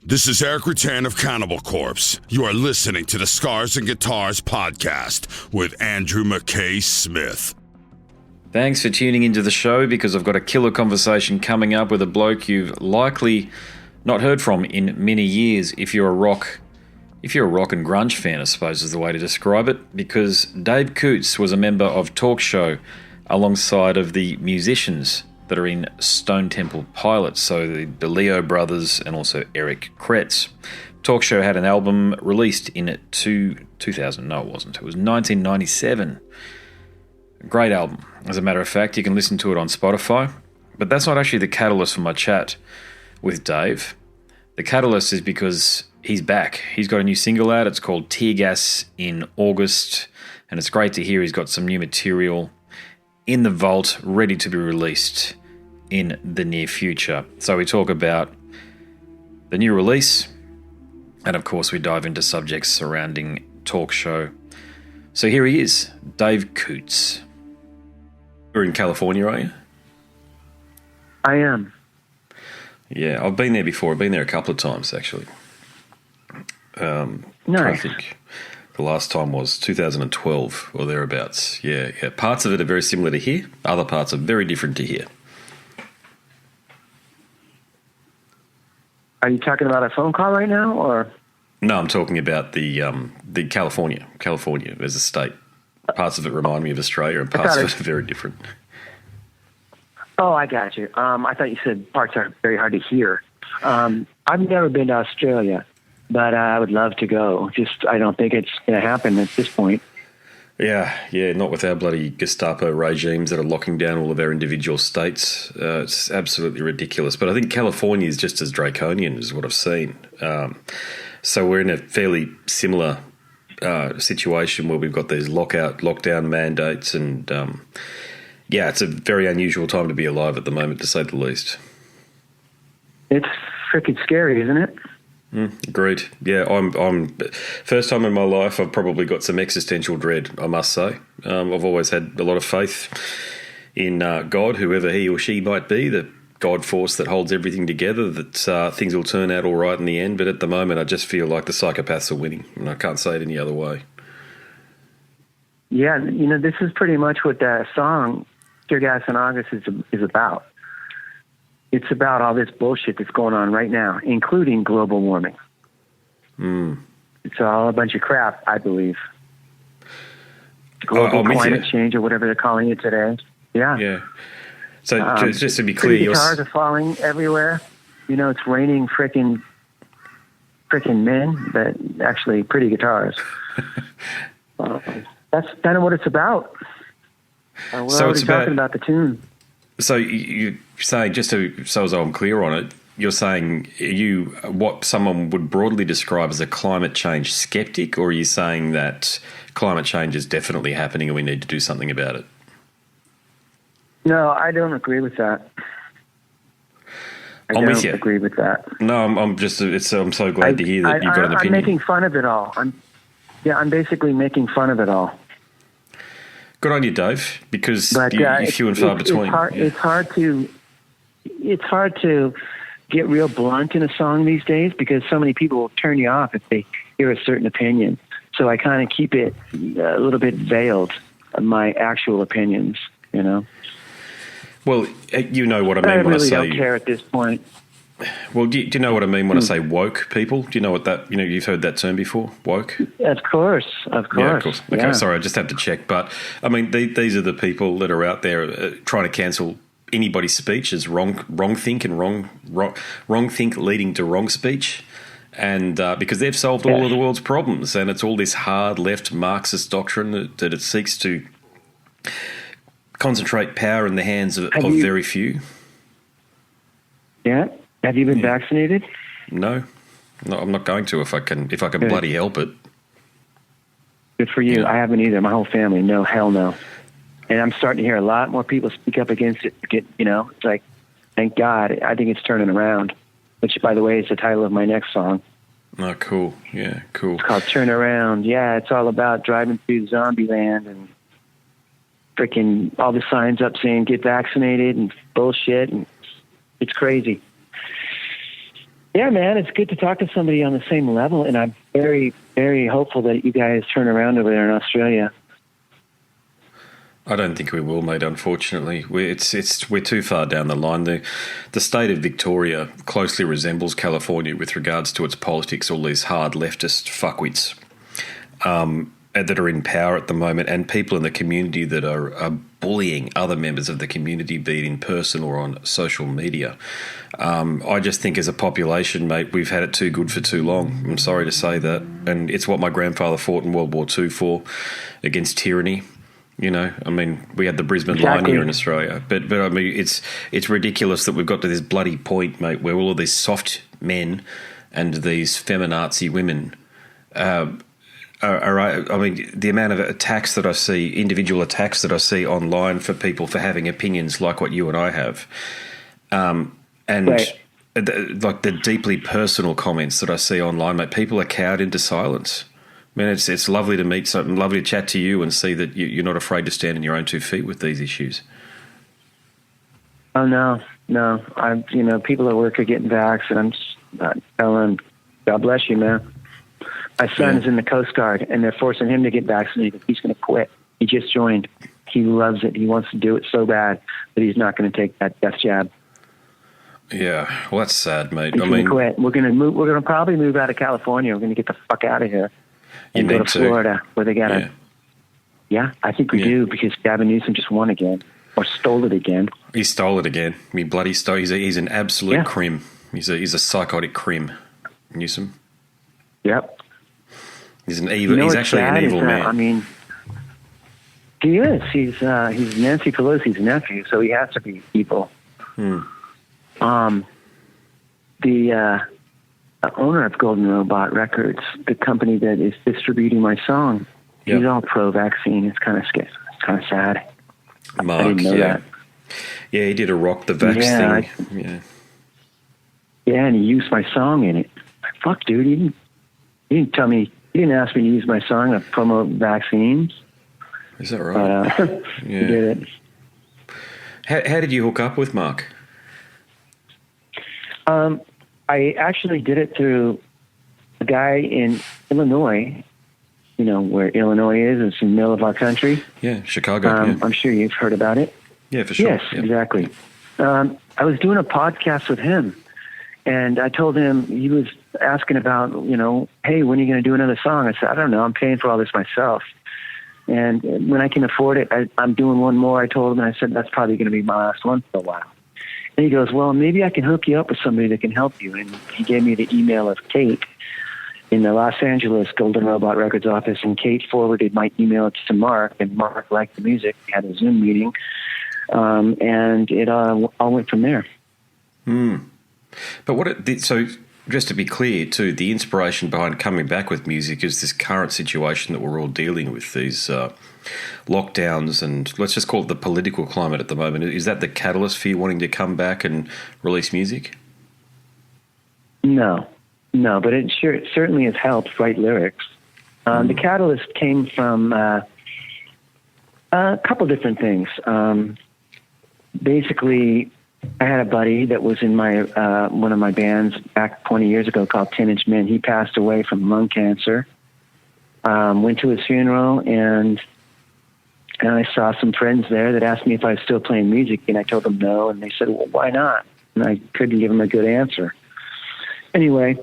This is Eric Rutan of Cannibal Corpse. You are listening to the Scars and Guitars podcast with Andrew McKay Smith. Thanks for tuning into the show, because I've got a killer conversation coming up with a bloke you've likely not heard from in many years if you're a rock and grunge fan, I suppose is the way to describe it, because Dave Coutts was a member of Talk Show alongside of the musicians that are in Stone Temple Pilots, so the DeLeo brothers and also Eric Kretz. Talk Show had an album released in 2000. No, it wasn't. It was 1997. Great album. As a matter of fact, you can listen to it on Spotify. But that's not actually the catalyst for my chat with Dave. The catalyst is because he's back. He's got a new single out. It's called Teargas in August. And it's great to hear he's got some new material in the vault, ready to be released in the near future. So we talk about the new release, and of course we dive into subjects surrounding Talk Show. So here he is, Dave Coutts. You're in California, are you? I am. Yeah, I've been there before. I've been there a couple of times, actually. Nice. I think the last time was 2012 or thereabouts. Yeah. Parts of it are very similar to here. Other parts are very different to here. Are you talking about a phone call right now, or? No, I'm talking about the California. California as a state. Parts of it remind me of Australia, and parts of it are very different. Oh, I got you. I thought you said parts are very hard to hear. I've never been to Australia, but I would love to go. Just, I don't think it's going to happen at this point. Yeah, not with our bloody Gestapo regimes that are locking down all of our individual states. It's absolutely ridiculous. But I think California is just as draconian as what I've seen. So we're in a fairly similar situation where we've got these lockdown mandates, and it's a very unusual time to be alive at the moment, to say the least. It's freaking scary, isn't it? Agreed. Yeah, I'm first time in my life I've probably got some existential dread, I must say. I've always had a lot of faith in God, whoever he or she might be, the God force that holds everything together, that things will turn out all right in the end. But at the moment, I just feel like the psychopaths are winning, and I can't say it any other way. Yeah, this is pretty much what that song, Teargas in August, is about. It's about all this bullshit that's going on right now, including global warming. It's all a bunch of crap, I believe. Global climate change, or whatever they're calling it today. Yeah. Yeah. So just to be clear, guitars are falling everywhere. It's raining freaking men, but actually pretty guitars. That's kind of what it's about. We're already talking about the tune. So you're saying, so as I'm clear on it, you're saying what someone would broadly describe as a climate change skeptic, or are you saying that climate change is definitely happening and we need to do something about it? No, I don't agree with that. I'm with you. Agree with that. No, I'm so glad to hear that you've got an opinion. I'm making fun of it all. I'm basically making fun of it all. Good on you, Dave, because you're few and far between. It's hard to get real blunt in a song these days, because so many people will turn you off if they hear a certain opinion. So I kind of keep it a little bit veiled, my actual opinions, Well, you know what I mean when I say... I really don't care at this point. Well, do you know what I mean when I say woke people? Do you know what that... you've heard that term before, woke? Of course. Yeah, of course. Okay, yeah. Sorry, I just have to check. But, I mean, these are the people that are out there trying to cancel anybody's speech as wrong think and wrong think leading to wrong speech. And because they've solved all of the world's problems, and it's all this hard left Marxist doctrine that it seeks to concentrate power in the hands of very few. Yeah. Have you been vaccinated? No, I'm not going to if I can bloody help it. Good for you. Yeah. I haven't either. My whole family. No, hell no. And I'm starting to hear a lot more people speak up against it. It's like, thank God. I think it's turning around, which, by the way, is the title of my next song. Oh, cool. Yeah, cool. It's called Turn Around. Yeah, it's all about driving through zombie land and freaking all the signs up saying get vaccinated and bullshit, and it's crazy. Yeah, man, it's good to talk to somebody on the same level, and I'm very, very hopeful that you guys turn around over there in Australia. I don't think we will, mate. Unfortunately, we're too far down the line. The state of Victoria closely resembles California with regards to its politics. All these hard leftist fuckwits that are in power at the moment, and people in the community that are bullying other members of the community, be it in person or on social media. I just think, as a population, mate, we've had it too good for too long. I'm sorry to say that, and it's what my grandfather fought in World War II for, against tyranny. You know, I mean, we had the Brisbane line here in Australia, but I mean, it's ridiculous that we've got to this bloody point, mate, where all of these soft men and these feminazi women I mean, the amount of attacks that I see, individual attacks that I see online for people for having opinions like what you and I have, and right. like the deeply personal comments that I see online, mate, people are cowed into silence. I mean, it's lovely to meet something, lovely to chat to you and see that you're not afraid to stand on your own 2 feet with these issues. Oh, no. People at work are getting vaxxed, and I'm just telling them, God bless you, man. My son is in the Coast Guard, and they're forcing him to get vaccinated. He's going to quit. He just joined. He loves it. He wants to do it so bad, but he's not going to take that death jab. Yeah, well, that's sad, mate. He's going to quit. We're going to move. We're going to probably move out of California. We're going to get the fuck out of here and go to Florida, where they got to. Yeah, I think we do, because Gavin Newsom just won again, or stole it again. He stole it again. I mean, bloody stole. He's an absolute crim. He's a psychotic crim, Newsom. Yep. He's an evil. He's actually an evil man. I mean, he is. He's Nancy Pelosi's nephew, so he has to be evil. The owner of Golden Robot Records, the company that is distributing my song, he's all pro-vaccine. It's kind of scary. It's kind of sad. Mark, I didn't know that. Yeah, he did a rock the vax thing. Yeah, and he used my song in it. Like, fuck, dude, he didn't tell me. He didn't ask me to use my song to promote vaccines. Is that right? He did it. How did you hook up with Mark? I actually did it through a guy in Illinois. You know where Illinois is? It's in the middle of our country. Yeah, Chicago. I'm sure you've heard about it. Yeah, for sure. Yes, exactly. I was doing a podcast with him, and I told him, he was asking about, hey, when are you going to do another song? I said, I don't know. I'm paying for all this myself. And when I can afford it, I'm doing one more. I told him, and I said, that's probably going to be my last one for a while. And he goes, well, maybe I can hook you up with somebody that can help you. And he gave me the email of Kate in the Los Angeles Golden Robot Records office, and Kate forwarded my email to Mark, and Mark liked the music. We had a Zoom meeting, and it all went from there. But so just to be clear too, the inspiration behind coming back with music is this current situation that we're all dealing with, these lockdowns, and let's just call it the political climate at the moment. Is that the catalyst for you wanting to come back and release music? No, but it certainly has helped write lyrics. The catalyst came from a couple different things. Basically, I had a buddy that was in my one of my bands back 20 years ago called 10 Inch Men. He passed away from lung cancer. Went to his funeral, and I saw some friends there that asked me if I was still playing music, and I told them no, and they said, well, why not? And I couldn't give them a good answer. Anyway,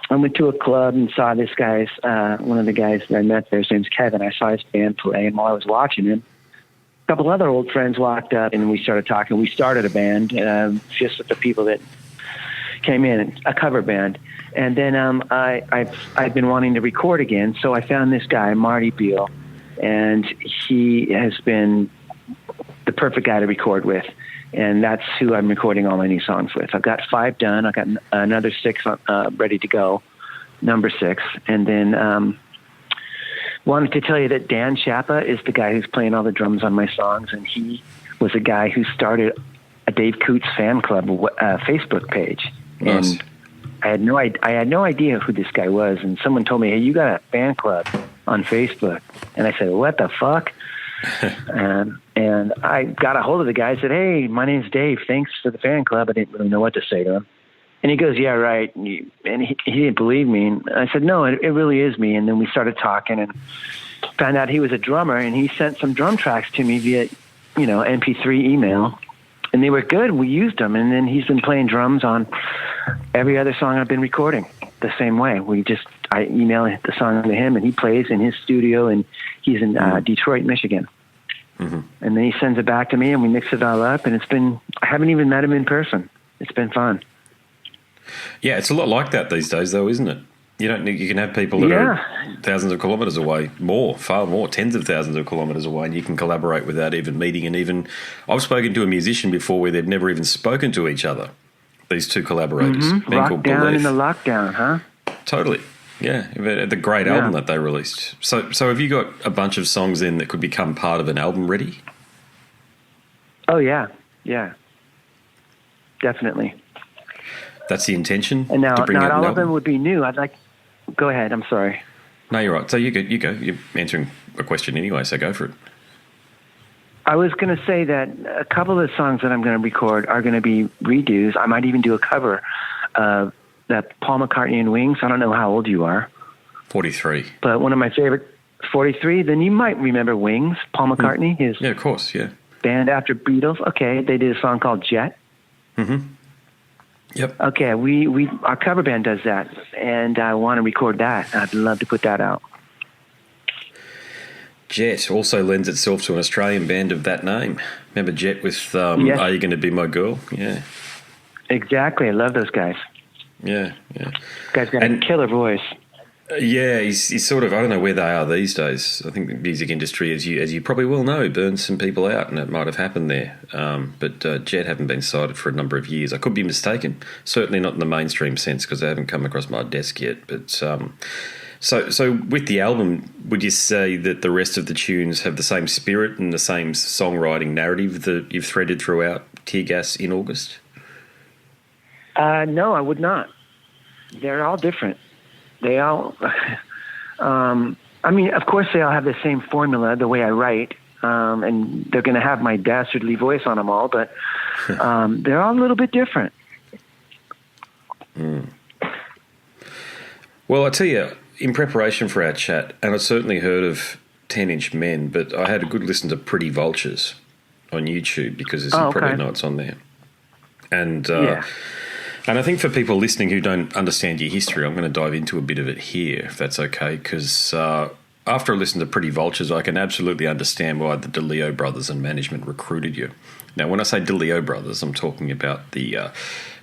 I went to a club and saw this guy's, one of the guys that I met there, his name's Kevin. I saw his band play, and while I was watching him, a couple other old friends walked up, and we started talking. We started a band just with the people that came in, a cover band. And then I've been wanting to record again, so I found this guy, Marty Beal, and he has been the perfect guy to record with. And that's who I'm recording all my new songs with. I've got 5 done. I've got another 6 ready to go, number 6. And then wanted to tell you that Dan Chapa is the guy who's playing all the drums on my songs, and he was a guy who started a Dave Coutts fan club Facebook page. Nice. And I had no idea who this guy was, and someone told me, hey, you got a fan club on Facebook. And I said, what the fuck? And I got a hold of the guy. I said, hey, my name's Dave. Thanks for the fan club. I didn't really know what to say to him. And he goes, yeah, right. And he didn't believe me. And I said, no, it really is me. And then we started talking and found out he was a drummer, and he sent some drum tracks to me via, MP3 email. And they were good. We used them. And then he's been playing drums on every other song I've been recording the same way. I email the song to him, and he plays in his studio, and he's in Detroit, Michigan. Mm-hmm. And then he sends it back to me, and we mix it all up. And I haven't even met him in person. It's been fun. Yeah, it's a lot like that these days, though, isn't it? You can have people that are thousands of kilometres away, far more, tens of thousands of kilometres away, and you can collaborate without even meeting. And even I've spoken to a musician before where they've never even spoken to each other. These two collaborators, Lockdown in the lockdown, huh? Totally, yeah. The great album that they released. So have you got a bunch of songs then that could become part of an album ready? Oh yeah, definitely. That's the intention. And now, to bring not out all an of them album? would be new. Go ahead. I'm sorry. No, you're right. So you go. You're answering a question anyway, so go for it. I was going to say that a couple of the songs that I'm going to record are going to be redos. I might even do a cover of that Paul McCartney and Wings. I don't know how old you are. 43. But one of my favorite, 43. Then you might remember Wings, Paul McCartney, his of course, yeah. band after Beatles. Okay, they did a song called Jet. Mm-hmm. Yep. Okay, we our cover band does that, and I want to record that. I'd love to put that out. Jet also lends itself to an Australian band of that name. Remember Jet with Yes. Are You Going to Be My Girl? Yeah. Exactly, I love those guys. Yeah. This guy's got a killer voice. Yeah, he's sort of, I don't know where they are these days. I think the music industry, as you probably well know, burns some people out, and it might have happened there. But Jet haven't been cited for a number of years. I could be mistaken. Certainly not in the mainstream sense, because they haven't come across my desk yet. But so with the album, would you say that the rest of the tunes have the same spirit and the same songwriting narrative that you've threaded throughout Teargas in August? No, I would not. They're all different. They all, of course they all have the same formula, the way I write, and they're going to have my dastardly voice on them all, but they're all a little bit different. Mm. Well, I tell you, in preparation for our chat, and I'd certainly heard of 10-inch Men, but I had a good listen to Pretty Vultures on YouTube, because as you probably know, it's on there. And and I think for people listening who don't understand your history, I'm going to dive into a bit of it here, if that's okay, because after I listened to Pretty Vultures, I can absolutely understand why the DeLeo brothers and management recruited you. Now, when I say DeLeo brothers, I'm talking about the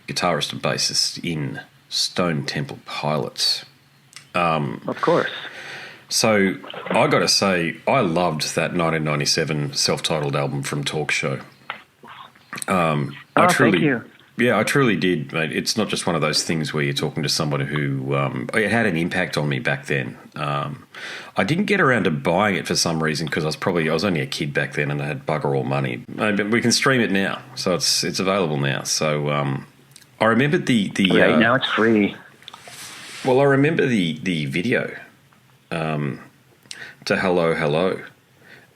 guitarist and bassist in Stone Temple Pilots. Of course. So I got to say, I loved that 1997 self-titled album from Talk Show. Thank you. Yeah, I truly did, mate. It's not just one of those things where you're talking to somebody who it had an impact on me back then. I didn't get around to buying it for some reason, because I was only a kid back then and I had bugger all money. But we can stream it now, so it's available now. So I remember the right now it's free. Well, I remember the video to Hello, Hello,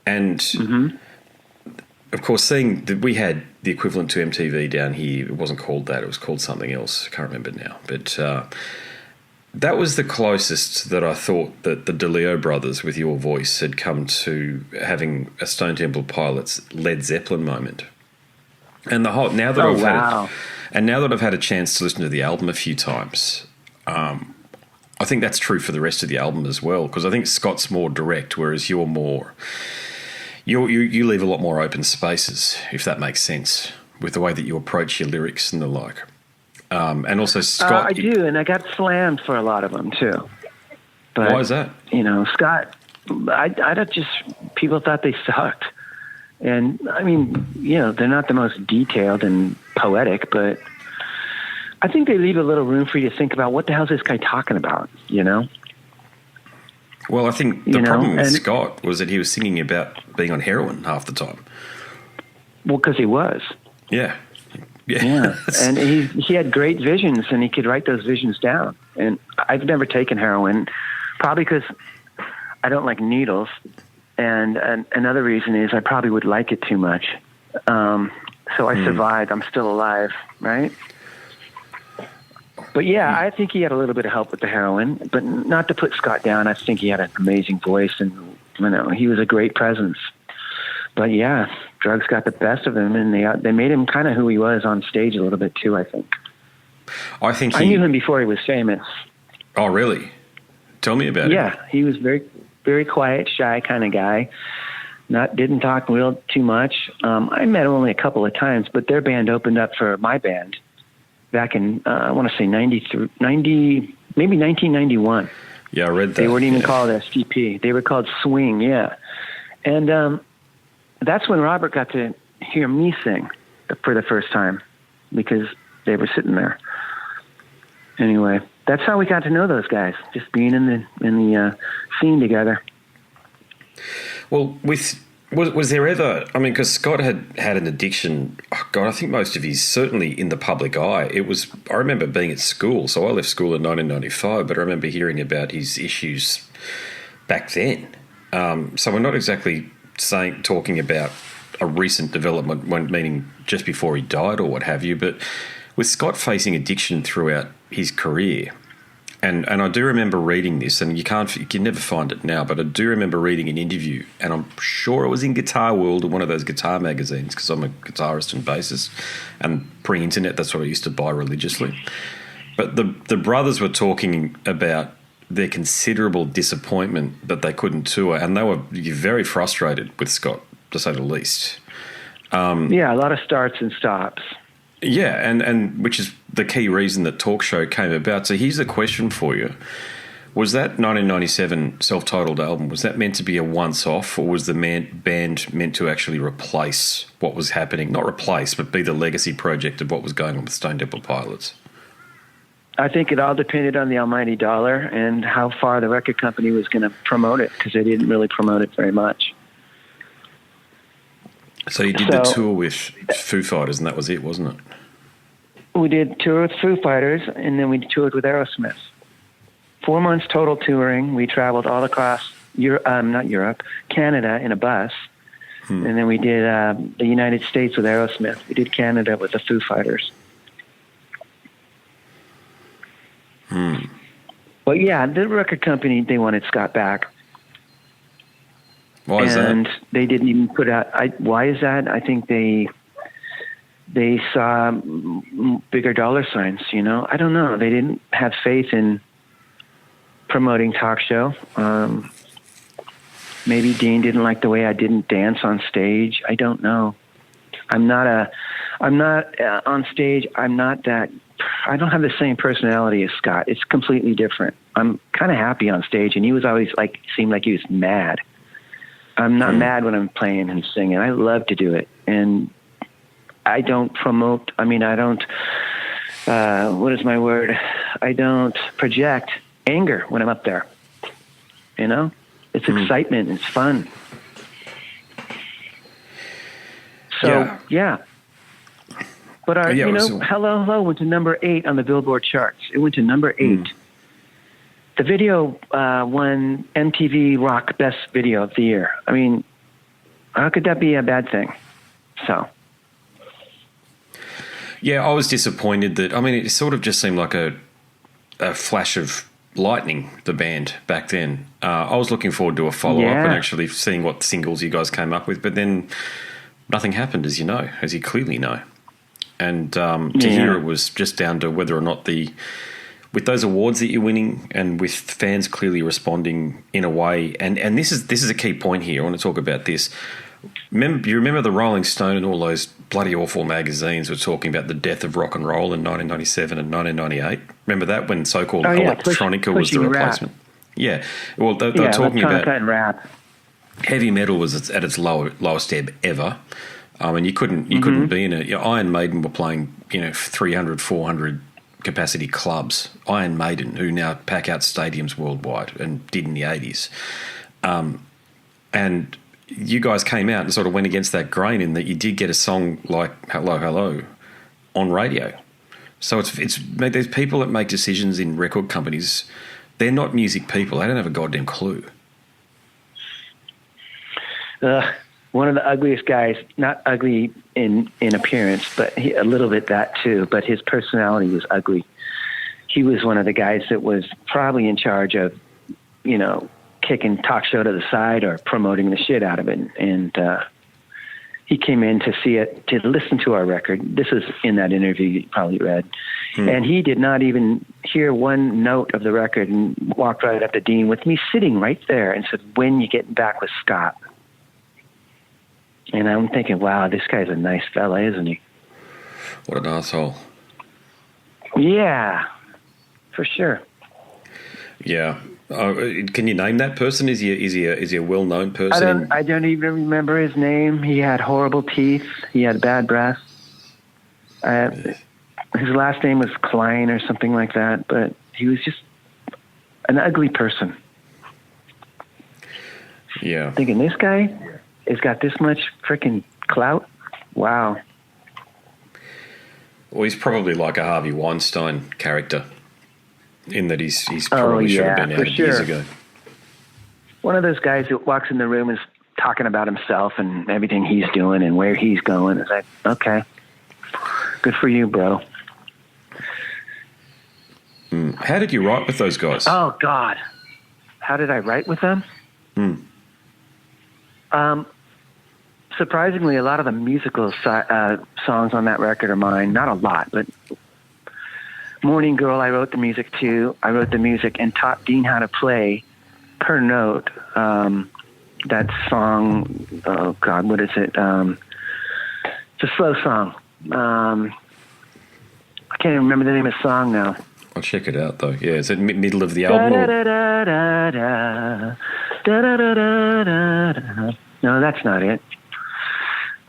and of course, seeing that we had the equivalent to MTV down here. It wasn't called that. It was called something else. I can't remember now. But that was the closest that I thought that the DeLeo brothers, with your voice, had come to having a Stone Temple Pilots Led Zeppelin moment. And the whole now that I've had a chance to listen to the album a few times, I think that's true for the rest of the album as well, because I think Scott's more direct, whereas you're more. You leave a lot more open spaces, if that makes sense, with the way that you approach your lyrics and the like. And also Scott... I do, and I got slammed for a lot of them, too. But, why is that? Scott, I don't just... People thought they sucked. And, they're not the most detailed and poetic, but I think they leave a little room for you to think about, what the hell is this guy talking about, Well, I think the problem with Scott was that he was singing about being on heroin half the time. Well, because he was. Yeah. And he had great visions, and he could write those visions down. And I've never taken heroin, probably because I don't like needles. And another reason is I probably would like it too much. So I survived. I'm still alive, right? But yeah, I think he had a little bit of help with the heroin, but not to put Scott down. I think he had an amazing voice, and he was a great presence. But yeah, drugs got the best of him, and they made him kind of who he was on stage a little bit too, I think. I knew him before he was famous. Oh, really? Tell me about it. Yeah, he was very, very quiet, shy kind of guy. Didn't talk real too much. I met him only a couple of times, but their band opened up for my band back in, I want to say maybe 1991. Yeah, I read that. They weren't even called STP. They were called Swing, yeah. And that's when Robert got to hear me sing for the first time because they were sitting there. Anyway, that's how we got to know those guys, just being in the scene together. Well, was there ever? I mean, because Scott had an addiction. Oh God, I think most of his certainly in the public eye. I remember being at school, so I left school in 1995, but I remember hearing about his issues back then. So we're not exactly talking about a recent development, meaning just before he died or what have you. But with Scott facing addiction throughout his career. And I do remember reading this, and you can never find it now, but I do remember reading an interview, and I'm sure it was in Guitar World or one of those guitar magazines, because I'm a guitarist and bassist, and pre-internet, that's what I used to buy religiously. But the brothers were talking about their considerable disappointment that they couldn't tour, and they were very frustrated with Scott, to say the least. Yeah, a lot of starts and stops. Yeah, and which is the key reason that Talk Show came about. So here's the question for you. Was that 1997 self-titled album, was that meant to be a once-off, or was the band meant to actually replace what was happening? Not replace, but be the legacy project of what was going on with Stone Temple Pilots? I think it all depended on the almighty dollar and how far the record company was going to promote it, because they didn't really promote it very much. So you did the tour with Foo Fighters, and that was it, wasn't it? We did tour with Foo Fighters, and then we toured with Aerosmith. 4 months total touring. We traveled all across Canada in a bus. And then we did the United States with Aerosmith. We did Canada with the Foo Fighters. But yeah, the record company, they wanted Scott back. Why is and that? They didn't even put out. Why is that? I think they saw bigger dollar signs. I don't know. They didn't have faith in promoting Talk Show. Maybe Dean didn't like the way I didn't dance on stage. I don't know. I'm not on stage. I'm not that. I don't have the same personality as Scott. It's completely different. I'm kind of happy on stage, and he was always seemed like he was mad. I'm not mad when I'm playing and singing. I love to do it. And I don't promote, what is my word? I don't project anger when I'm up there. It's excitement. It's fun. So, yeah. But Hello, Hello went to number 8 on the Billboard charts. It went to number 8. The video won MTV Rock Best Video of the Year. I mean, how could that be a bad thing? So. Yeah, I was disappointed that, it sort of just seemed like a flash of lightning, the band, back then. I was looking forward to a follow-up and actually seeing what singles you guys came up with, but then nothing happened, as you clearly know. And to hear it was just down to whether or not with those awards that you're winning and with fans clearly responding in a way, and this is a key point here. I want to talk about this. You remember the Rolling Stone and all those bloody awful magazines were talking about the death of rock and roll in 1997 and 1998? Remember that, when so-called electronica was the replacement? Rap. Yeah. Well, they were talking about rap. Heavy metal was at its lowest ebb ever. And you couldn't be in it. Iron Maiden were playing 300, 400 capacity clubs. Iron Maiden, who now pack out stadiums worldwide and did in the 80s. And you guys came out and sort of went against that grain in that you did get a song like Hello, Hello on radio. So it's there's people that make decisions in record companies. They're not music people. They don't have a goddamn clue. One of the ugliest guys, not ugly in appearance, but a little bit that too, but his personality was ugly. he was one of the guys that was probably in charge of, kicking talk show to the side or promoting the shit out of it. And he came in to see it, to listen to our record. This is in that interview you probably read. And he did not even hear one note of the record and walked right up to Dean with me sitting right there and said, "When you getting back with Scott?" And I'm thinking, wow, this guy's a nice fella, isn't he? What an asshole. Yeah, for sure. Yeah. Can you name that person? Is he a well-known person? I don't even remember his name. He had horrible teeth. He had bad breath. His last name was Klein or something like that, but he was just an ugly person. Yeah. Thinking, this guy has got this much freaking clout? Wow. Well, he's probably like a Harvey Weinstein character in that he's probably should have been out years ago. One of those guys who walks in the room and is talking about himself and everything he's doing and where he's going. It's like, okay, good for you, bro. How did you write with those guys? Oh, God. How did I write with them? Surprisingly, a lot of the musical songs on that record are mine. Not a lot, but Morning Girl, I wrote the music to. I wrote the music and taught Dean how to play per note. That song, oh God, what is it? It's a slow song. I can't even remember the name of the song now. I'll check it out, though. Yeah, is it middle of the album? No, that's not it.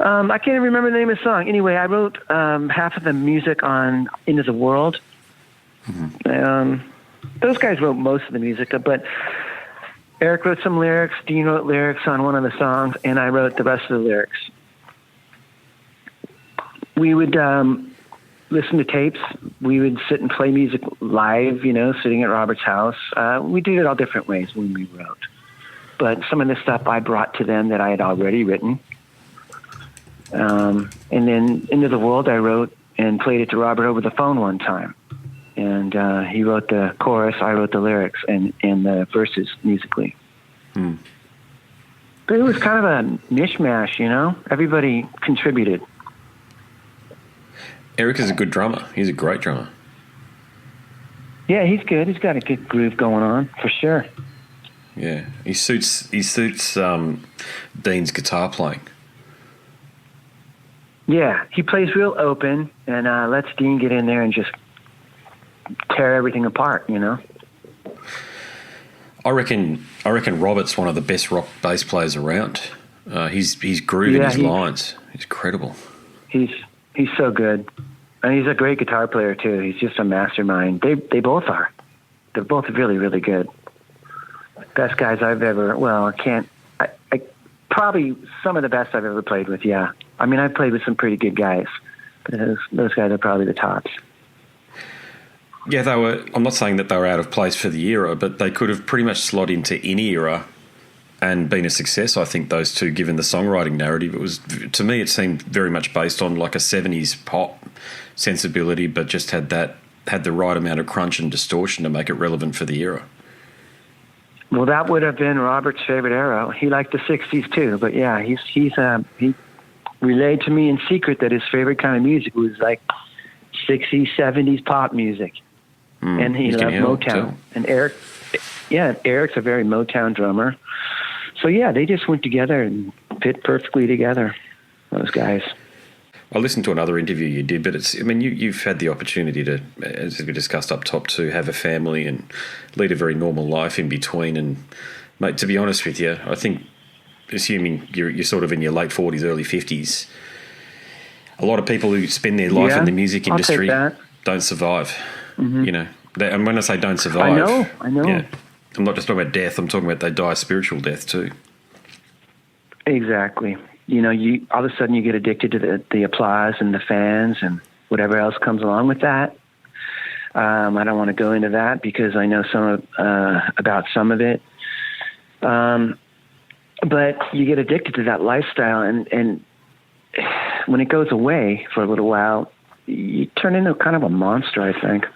I can't even remember the name of the song. Anyway, I wrote half of the music on Into the World. Those guys wrote most of the music, but Eric wrote some lyrics, Dean wrote lyrics on one of the songs, and I wrote the rest of the lyrics. We would listen to tapes. We would sit and play music live, sitting at Robert's house. We did it all different ways when we wrote. But some of the stuff I brought to them that I had already written. And then Into the World I wrote and played it to Robert over the phone one time. And he wrote the chorus, I wrote the lyrics and the verses musically. But it was kind of a mishmash, Everybody contributed. Eric is a good drummer. He's a great drummer. Yeah, he's good. He's got a good groove going on, for sure. Yeah, he suits Dean's guitar playing. Yeah, he plays real open and lets Dean get in there and just tear everything apart, I reckon Robert's one of the best rock bass players around. His groove and his lines, he's incredible. He's so good, and he's a great guitar player too. He's just a mastermind. They both are. They're both really, really good. Best guys I've ever. Well, I probably some of the best I've ever played with. Yeah, I mean I've played with some pretty good guys, but those guys are probably the tops. Yeah, they were. I'm not saying that they were out of place for the era, but they could have pretty much slot into any era and been a success. I think those two, given the songwriting narrative, to me it seemed very much based on like a 70s pop sensibility, but just had the right amount of crunch and distortion to make it relevant for the era. Well, that would have been Robert's favorite era. He liked the 60s too, but yeah, he relayed to me in secret that his favorite kind of music was like 60s, 70s pop music. And he loved Motown. Too. And Eric's a very Motown drummer. So yeah, they just went together and fit perfectly together, those guys. I listened to another interview you did, but you've had the opportunity to, as we discussed up top, to have a family and lead a very normal life in between. And mate, to be honest with you, I think, assuming you're sort of in your late 40s, early 50s, a lot of people who spend their life in the music industry don't survive. And when I say don't survive, I know. Yeah, I'm not just talking about death. I'm talking about they die a spiritual death too. Exactly. You all of a sudden you get addicted to the applause and the fans and whatever else comes along with that. I don't want to go into that because I know about some of it. But you get addicted to that lifestyle, and when it goes away for a little while, you turn into kind of a monster, I think.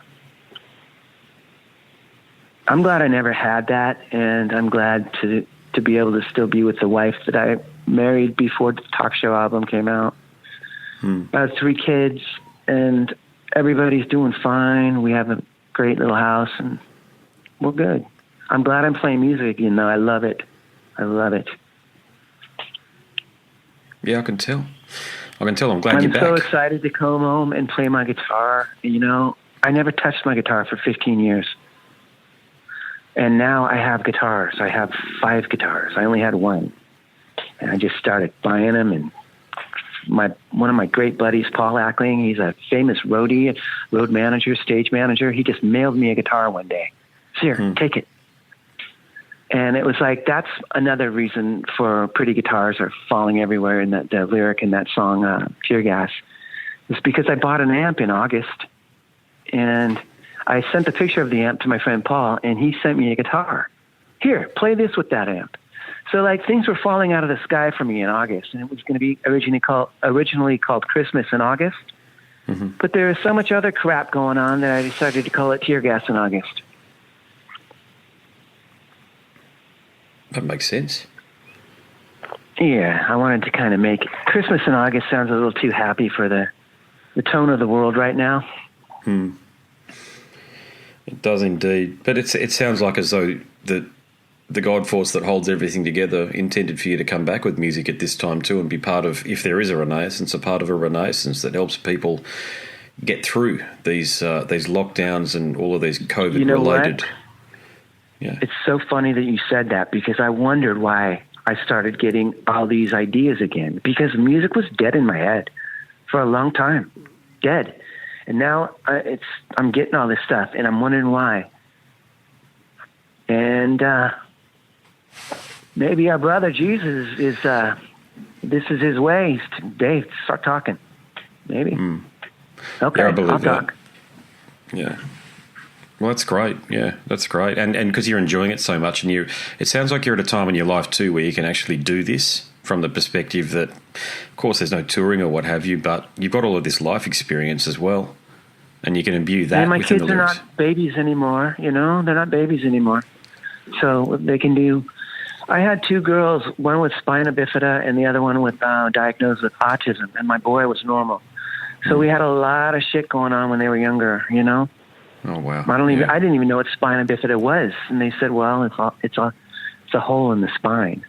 I'm glad I never had that, and I'm glad to be able to still be with the wife that I married before the talk show album came out. I have 3 kids, and everybody's doing fine. We have a great little house, and we're good. I'm glad I'm playing music, you know. I love it. I love it. Yeah, I can tell. I'm glad you're back. I'm so excited to come home and play my guitar. You know, I never touched my guitar for 15 years. And now I have guitars. I have 5 guitars. I only had 1. And I just started buying them. And one of my great buddies, Paul Ackling, he's a famous roadie, road manager, stage manager. He just mailed me a guitar one day. Here, take it. And it was like, that's another reason for Pretty Guitars Are Falling Everywhere in the lyric in that song, Teargas. It's because I bought an amp in August. And I sent a picture of the amp to my friend Paul, and he sent me a guitar. Here, play this with that amp. So, like, things were falling out of the sky for me in August, and it was going to be originally called Christmas in August. But there was so much other crap going on that I decided to call it Teargas in August. That makes sense. Yeah, I wanted to kind of make it. Christmas in August sounds a little too happy for the tone of the world right now. It does indeed, but it sounds like as though the God force that holds everything together intended for you to come back with music at this time too, and be part of, if there is a renaissance, a part of a renaissance that helps people get through these lockdowns and all of these COVID related. Yeah, it's so funny that you said that, because I wondered why I started getting all these ideas again, because music was dead in my head for a long time, dead. And now I'm getting all this stuff, and I'm wondering why. And maybe our brother Jesus is this is his way. Dave, start talking. Maybe. Okay, yeah, I believe I'll that. talk. Yeah. Well, that's great. Yeah, that's great. And because you're enjoying it so much, and it sounds like you're at a time in your life too where you can actually do this from the perspective that, of course, there's no touring or what have you, but you've got all of this life experience as well, and you can imbue that and my within kids the lyrics. are not babies anymore, you know? They're not babies anymore. So they can do... I had 2 girls, one with spina bifida and the other one with diagnosed with autism, and my boy was normal. So we had a lot of shit going on when they were younger, you know? Oh, wow. I didn't even know what spina bifida was. And they said, well, it's a hole in the spine.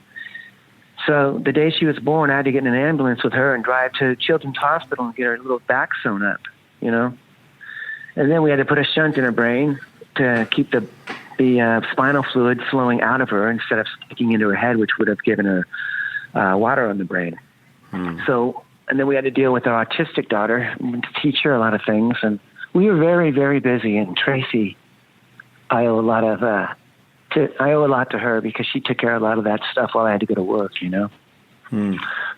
So the day she was born, I had to get in an ambulance with her and drive to Children's Hospital and get her little back sewn up, you know? And then we had to put a shunt in her brain to keep the spinal fluid flowing out of her instead of sticking into her head, which would have given her water on the brain. So, and then we had to deal with our autistic daughter to teach her a lot of things. And we were very, very busy. And Tracy, I owe a lot to her because she took care of a lot of that stuff while I had to go to work, you know.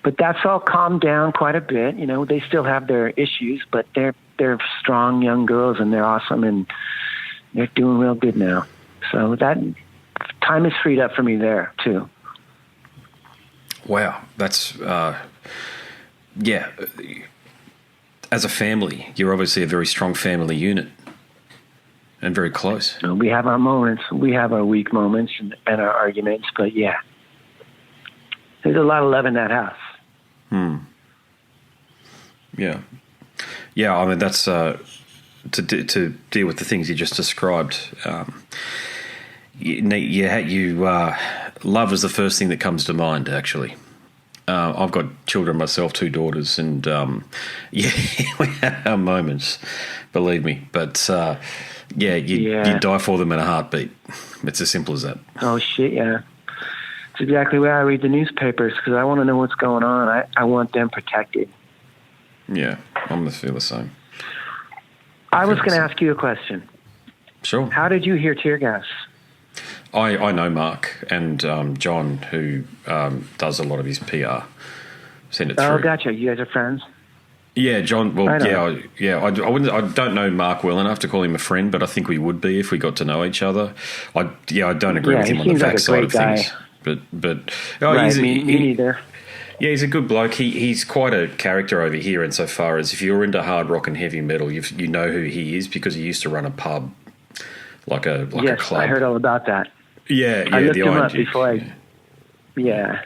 But that's all calmed down quite a bit. You know, they still have their issues, but they're strong young girls and they're awesome and they're doing real good now. So that time is freed up for me there too. Wow, that's yeah. As a family, you're obviously a very strong family unit and very close. We have our moments. We have our weak moments and our arguments, but yeah. There's a lot of love in that house. Yeah. Yeah, I mean, that's to deal with the things you just described. Love is the first thing that comes to mind, actually. I've got children myself, 2 daughters, and we have our moments, believe me. But you die for them in a heartbeat. It's as simple as that. Oh shit, yeah. It's exactly why I read the newspapers, because I want to know what's going on. I want them protected. Yeah, I'm going to feel the same. I was going to ask you a question. Sure. How did you hear Teargas? I know Mark and John, who does a lot of his PR. Send it through. Oh, gotcha. You guys are friends? Yeah, John. Well, I don't know Mark well enough to call him a friend, but I think we would be if we got to know each other. I don't agree with him on the facts side of things. But right, me neither. Yeah, he's a good bloke. He's quite a character over here insofar as if you're into hard rock and heavy metal, you know who he is because he used to run a pub like a yes, club. I heard all about that. Yeah, I looked the him up ING. before I. Yeah.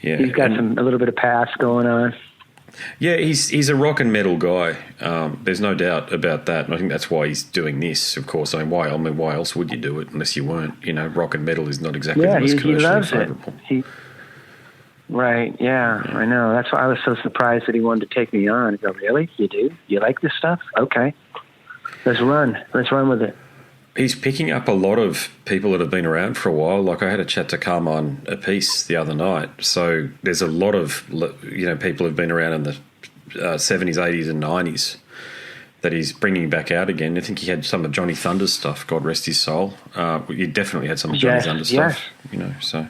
Yeah, He's got a little bit of pass going on. Yeah, he's a rock and metal guy. There's no doubt about that, and I think that's why he's doing this. Of course, why else would you do it unless you weren't? Rock and metal is not exactly the most commercially loves favourable. it. Right, yeah, I know. That's why I was so surprised that he wanted to take me on. I go, really? You do? You like this stuff? Okay, let's run with it. He's picking up a lot of people that have been around for a while. Like I had a chat to Carmine Apiece the other night. So there's a lot of people who've been around in the 70s, 80s, and 90s that he's bringing back out again. I think he had some of Johnny Thunder's stuff. God rest his soul. You definitely had some of Johnny Thunder stuff. So.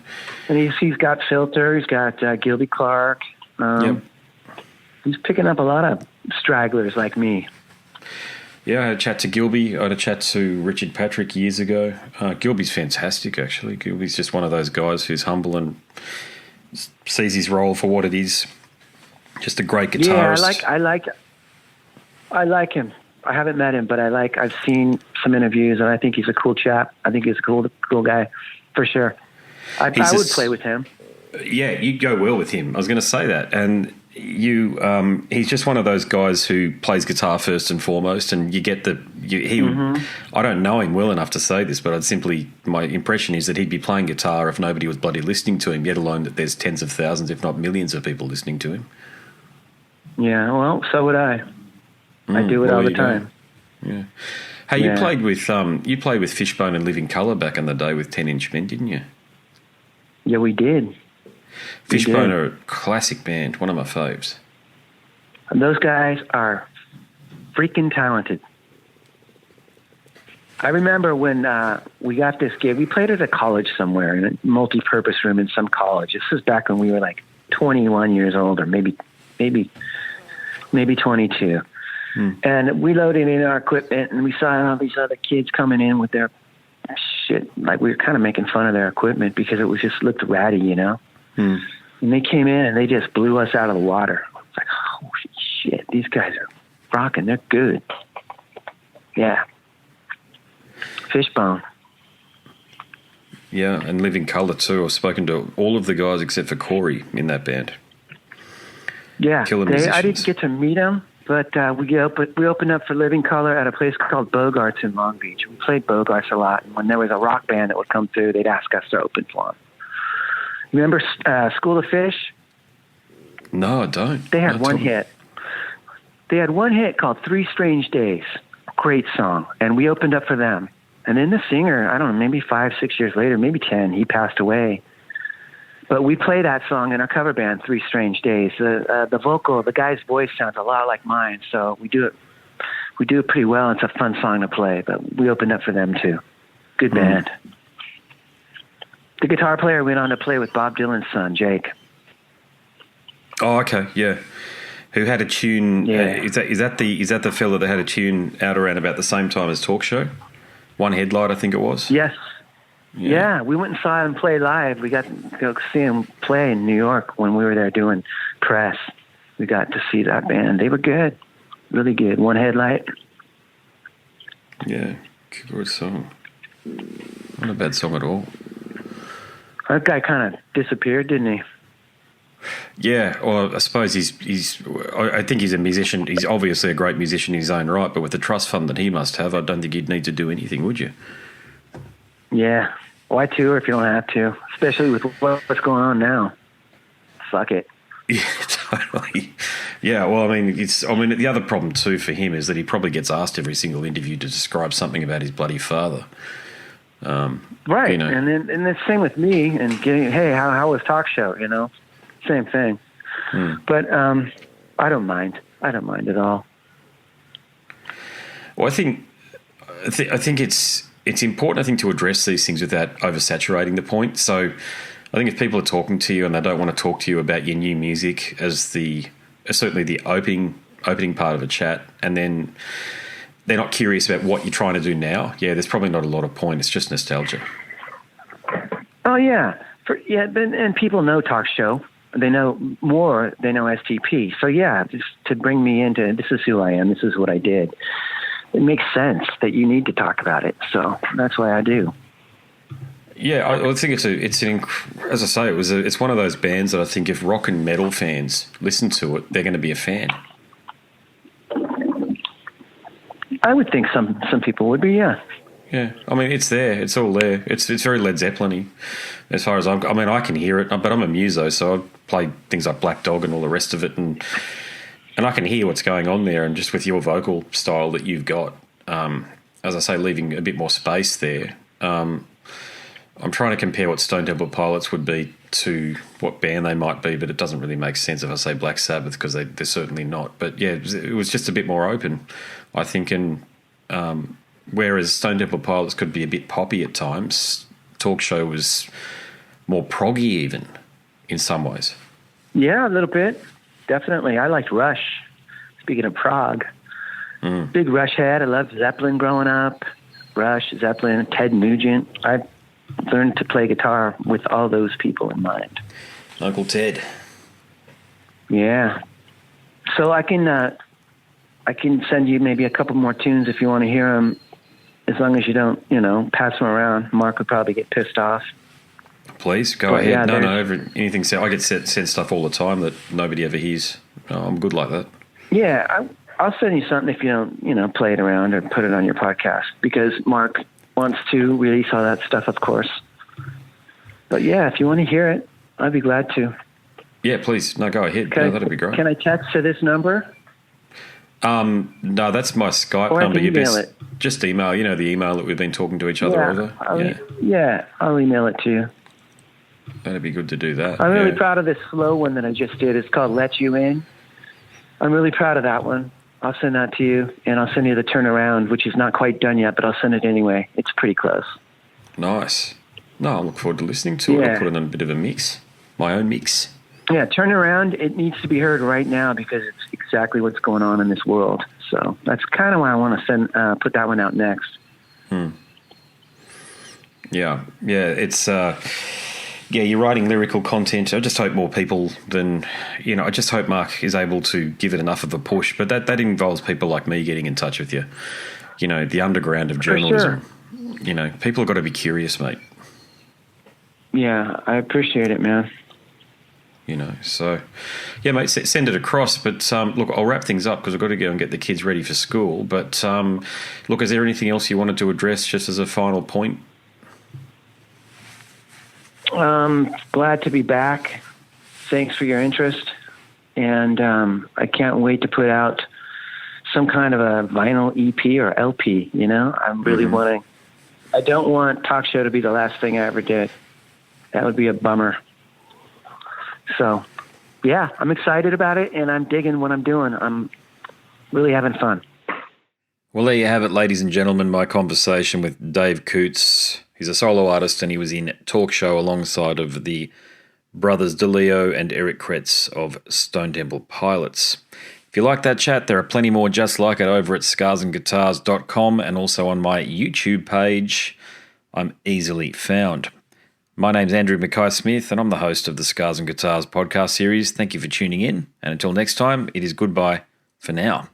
And he's got Filter. He's got Gilby Clarke. Yep. He's picking up a lot of stragglers like me. Yeah, I had a chat to Gilby. I had a chat to Richard Patrick years ago. Gilby's fantastic, actually. Gilby's just one of those guys who's humble and sees his role for what it is. Just a great guitarist. Yeah, I like him. I haven't met him, but I've seen some interviews, and I think he's a cool chap. I think he's a cool guy, for sure. I would play with him. Yeah, you'd go well with him. I was going to say that. And he's just one of those guys who plays guitar first and foremost, and you get I don't know him well enough to say this, but my impression is that he'd be playing guitar if nobody was bloody listening to him, yet alone that there's tens of thousands, if not millions of people listening to him. Yeah, well, so would I. I do it all the time. Yeah. Hey, you played with Fishbone and Living Colour back in the day with 10-inch Men, didn't you? Yeah, we did. Fishbone are a classic band, one of my faves. And those guys are freaking talented. I remember when we got this gig. We played at a college somewhere in a multi-purpose room in some college. This was back when we were like 21 years old, or maybe 22. And we loaded in our equipment, and we saw all these other kids coming in with their shit. Like, we were kind of making fun of their equipment because it was just looked ratty, And they came in and they just blew us out of the water. It's like, oh shit, these guys are rocking. They're good. Yeah. Fishbone. Yeah, and Living Colour too. I've spoken to all of the guys except for Corey in that band. Yeah, Killer musicians. I didn't get to meet them, but we opened up for Living Colour at a place called Bogart's in Long Beach. We played Bogart's a lot, and when there was a rock band that would come through, they'd ask us to open for them. Remember School of Fish? No, I don't. They had one hit. They had one hit called 3 Strange Days. Great song. And we opened up for them. And then the singer, I don't know, maybe 5-6 years later, maybe 10, he passed away. But we play that song in our cover band, 3 Strange Days. The vocal, the guy's voice sounds a lot like mine, so we do it pretty well. It's a fun song to play, but we opened up for them too. Good band. The guitar player went on to play with Bob Dylan's son, Jake. Oh, okay, yeah. Who had a tune? Yeah. Is that the fella that had a tune out around about the same time as Talk Show? One Headlight, I think it was. Yes. Yeah, we went and saw him play live. We got to go see him play in New York when we were there doing press. We got to see that band. They were good, really good. One Headlight. Yeah, good song. Not a bad song at all. That guy kind of disappeared, didn't he? Yeah, well, I suppose I think he's a musician. He's obviously a great musician in his own right, but with the trust fund that he must have, I don't think you'd need to do anything, would you? Yeah. Why tour if you don't have to? Especially with what's going on now. Fuck it. Yeah, totally. Yeah, well, I mean, the other problem too for him is that he probably gets asked every single interview to describe something about his bloody father. Right, and the same with me and getting, hey, how was Talk Show? Same thing. But I don't mind. I don't mind at all. Well, I think it's important, I think, to address these things without oversaturating the point. So I think if people are talking to you and they don't want to talk to you about your new music as certainly the opening part of a chat, and then they're not curious about what you're trying to do now, yeah, there's probably not a lot of point. It's just nostalgia. Oh, yeah. And people know Talk Show. They know more. They know STP. So, yeah, just to bring me into this is who I am. This is what I did. it makes sense that you need to talk about it. So that's why I do. Yeah, I think as I say, it's one of those bands that I think if rock and metal fans listen to it, they're going to be a fan. I would think some people would be, yeah. Yeah, I mean, it's there. It's all there. It's very Led Zeppelin-y as far as I can hear it, but I'm a muso, so I play things like Black Dog and all the rest of it, and I can hear what's going on there, and just with your vocal style that you've got, as I say, leaving a bit more space there. I'm trying to compare what Stone Temple Pilots would be to what band they might be, but it doesn't really make sense if I say Black Sabbath, because they're certainly not. But yeah, it was just a bit more open, I think, and whereas Stone Temple Pilots could be a bit poppy at times, Talk Show was more proggy even in some ways. Yeah, a little bit. Definitely. I liked Rush. Speaking of prog, big Rush head. I loved Zeppelin growing up. Rush, Zeppelin, Ted Nugent. I learned to play guitar with all those people in mind. Uncle Ted. Yeah. So I can send you maybe a couple more tunes if you want to hear them, as long as you don't, pass them around. Mark would probably get pissed off. Please, go ahead. Yeah, no, anything. I get sent stuff all the time that nobody ever hears. I'm good like that. Yeah, I'll send you something if you don't, play it around or put it on your podcast, because Mark wants to release all that stuff, of course. But yeah, if you want to hear it, I'd be glad to. Yeah, please. No, go ahead. That'd be great. Can I text to this number? No, that's my Skype or number. I can email it. Just email, the email that we've been talking to each other over. I'll email it to you. That'd be good to do that. I'm really proud of this slow one that I just did. It's called Let You In. I'm really proud of that one. I'll send that to you, and I'll send you the turnaround, which is not quite done yet, but I'll send it anyway. It's pretty close. Nice. No, I look forward to listening to it. I'll put it in a bit of a mix, my own mix. Yeah, turnaround, it needs to be heard right now because it's exactly what's going on in this world. So that's kind of why I want to put that one out next. Yeah, it's... you're writing lyrical content. I just hope more people I just hope Mark is able to give it enough of a push. But that involves people like me getting in touch with you. The underground of journalism. For sure. People have got to be curious, mate. Yeah, I appreciate it, man. So, yeah, mate, send it across. But, look, I'll wrap things up because I've got to go and get the kids ready for school. But, look, is there anything else you wanted to address just as a final point? Glad to be back. Thanks for your interest. And I can't wait to put out some kind of a vinyl EP or LP, I'm really wanting. I don't want Talk Show to be the last thing I ever did. That would be a bummer. So, yeah, I'm excited about it, and I'm digging what I'm doing. I'm really having fun. Well, there you have it, ladies and gentlemen, my conversation with Dave Coutts. He's a solo artist, and he was in Talk Show alongside of the brothers DeLeo and Eric Kretz of Stone Temple Pilots. If you like that chat, there are plenty more just like it over at scarsandguitars.com and also on my YouTube page. I'm easily found. My name's Andrew Mackay-Smith, and I'm the host of the Scars and Guitars podcast series. Thank you for tuning in, and until next time, it is goodbye for now.